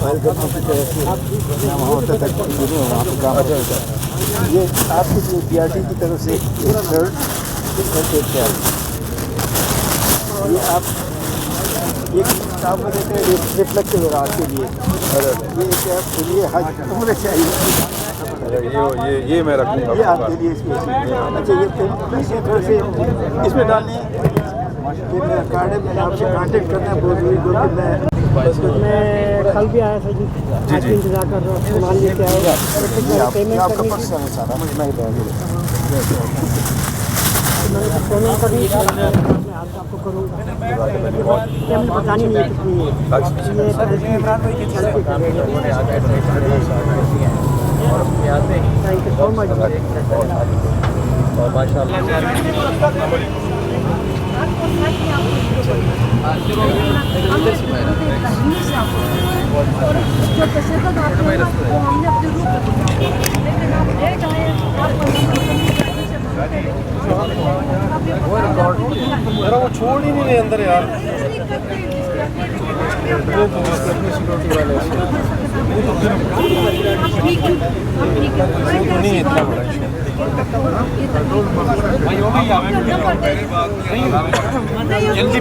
File करने की तरफ से वहाँ होता तक वहाँ पर काम होता है। ये आपकी जो PRT की तरफ से एक शर्ट एक क्या ये आप एक काम में देते हैं रिफ्लेक्टिव है आपके लिए। ये क्या आपके लिए हज उम्र चाहिए। ये मैं रखूँगा। ये आपके लिए स्पेशल। अच्छा ये पैसे थोड़े से इसमें डालने ये मेरा कार्ड है, मैंने आपसे कांटेक्ट करना है बहुत जरूरी। मैं कल भी आया था जी। जी इंतजार कर रहा हूँ, सामान लेके आएगा पेमेंट आपका पर्स है सारा मुझे नहीं पेमेंट करनी है। मैं आज आपको करूँगा, पेमेंट बतानी नहीं है कितनी है। Thank you so much. वो छोड़ ही नहीं रहे अंदर यार। नहीं इतना बड़ा जल्दी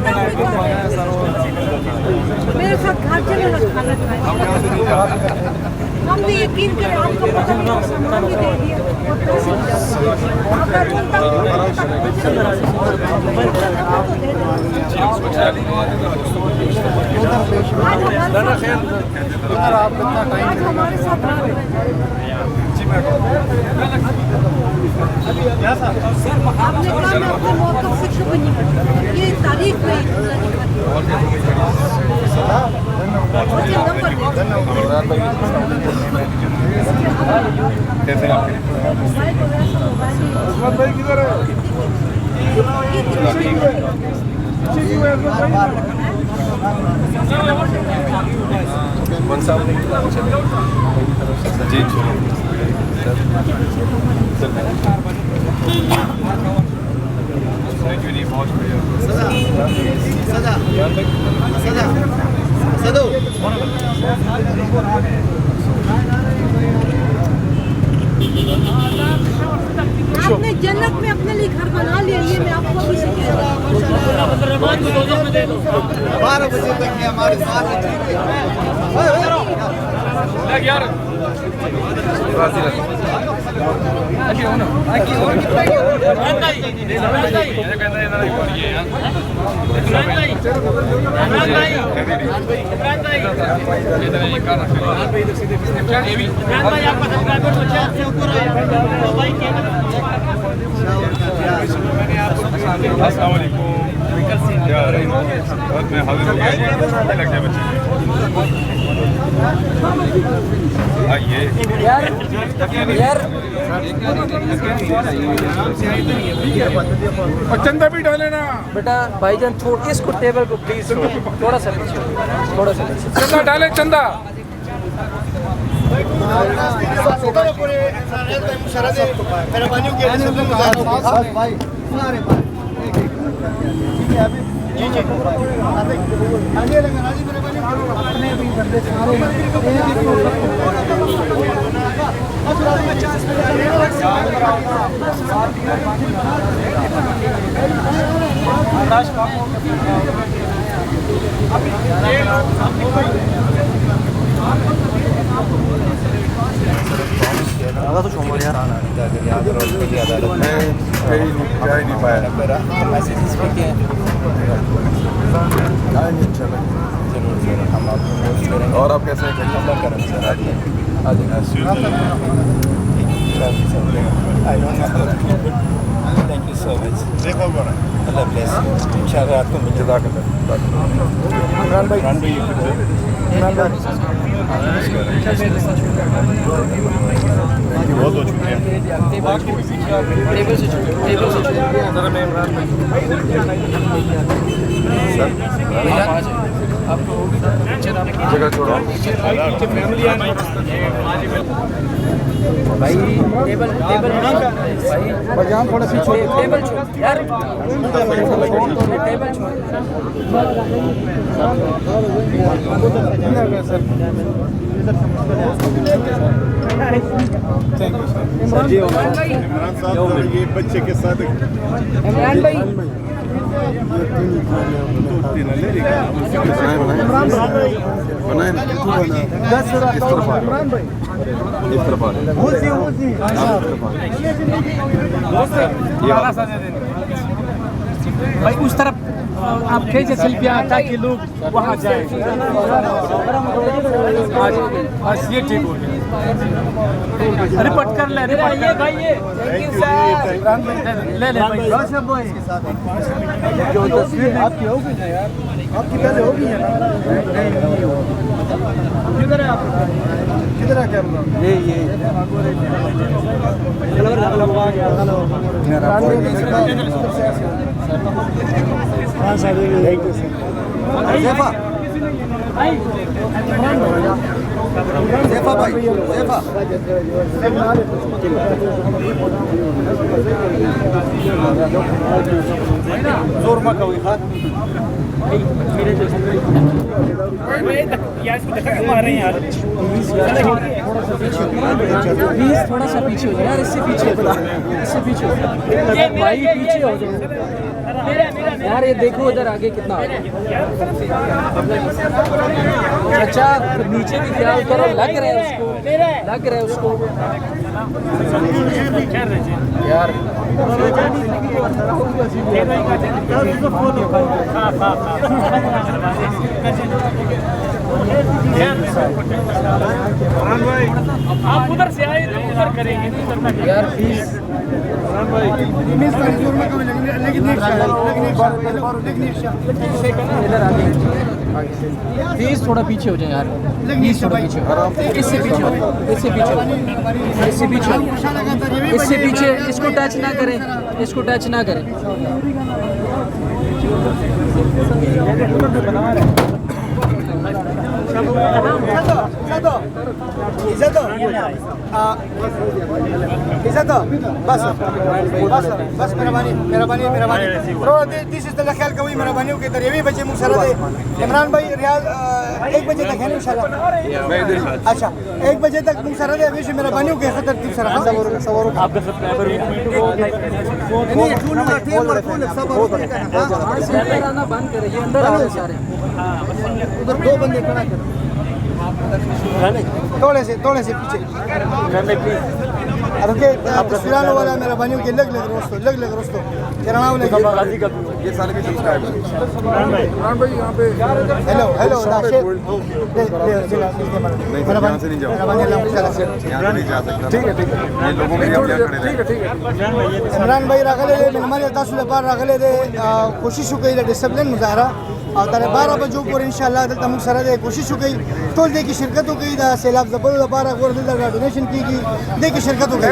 मेरे साथ घर चले खाना खाए। हम भी यकीन करें आपको पता नहीं सामान भी दे दिया आज हमारे साथ आपने कहा मैं आपको मौका से शुभ नहीं ये तारीख में जी बहुत आपने जन्नत में अपने लिए घर बना लिया। ये मैं आपको भी से कह रहा हूँ। 12 बजे तक हमारे साथ चंदा भी डाले ना बेटा भाईजान थोड़ा इसको टेबल को प्लीज थोड़ा सा चंदा डाले चंदा तो छोड़ यार नहीं पाया मैसेजेस पे क्या हम आपको पोस्ट करेंगे। और आप कैसे करें sir thank you so much. Allah bless इंशाल्लाह आपको मिल इमरान भाई बहुत हो चुकी है। टेबल से सर मैं इमरान भाई जगह छोड़ो भाई टेबल टेबल बजाम थोड़ा पीछे टेबल छोड़ यार टेबल छोड़ सर जी इमरान साहब ये बच्चे के साथ इमरान भाई भाई उस तरफ आप खींचे सेल्फियाँ ताकि लोग वहाँ जाए। आज ये ठीक हो गया। रिपोर्ट कर ले रिपोर्ट ये भाई ये ले ले भाई जो तस्वीर आपकी होगी ना यार, आपकी पहले होगी ना। किधर है आप? किधर है कैमरा? ये ज़ेफा भाई ज़ेफा जोर में कभी हाथ प्लीज थोड़ा सा पीछे हो जाए यार, इससे पीछे इससे पीछे हो जाए भाई, पीछे हो जाए यार। ये देखो उधर आगे कितना आ गया। अच्छा नीचे भी ख्याल करो, लग रहा है उसको, लग रहा है उसको यार। आप उधर से आए तो उधर करेंगे यार प्लीज इधर आगे प्लीज थोड़ा पीछे हो जाए यार, प्लीज थोड़ा पीछे इससे पीछे इससे पीछे इससे पीछे इससे पीछे। इसको टच ना करें, इसको टच ना करें। बस मेहरबानी दिस इज द ख्याल कभी मेहरबानी के तरीके बच्चे मुंह सर दे इमरान भाई रियाज 1 बजे तक है ना इंशाल्लाह। अच्छा 1 बजे तक मुंह सर दे विश मेहरबानी के तरतीब सर आपका सब्सक्राइबर आना बंद करें, ये अंदर आ रहे सारे। उधर 2 बंदे खड़ा कर थोड़े से पीछे रुके तस्वीरान वाला मेरा बनियो के लग रोस्तो किराना वाले ये साले भी सब्सक्राइब इमरान भाई यहां पे हेलो राशिद मेरा बनियो से नहीं जाओ, मेरा बनियो यहां नहीं जा सकता। ठीक है ये लोगों में खड़े ठीक है इमरान भाई रखले मेहमान तासुले पार रखले दे कोशिश कई डिसिप्लिन मुजाहरा और तारे 12 बजे पर इंशाल्लाह दल तमुक सर दे कोशिश कई टोल दे की शिरकत की दा सैलाब जबर पारा गोर दिल डोनेशन की दे की शिरकत हो गई।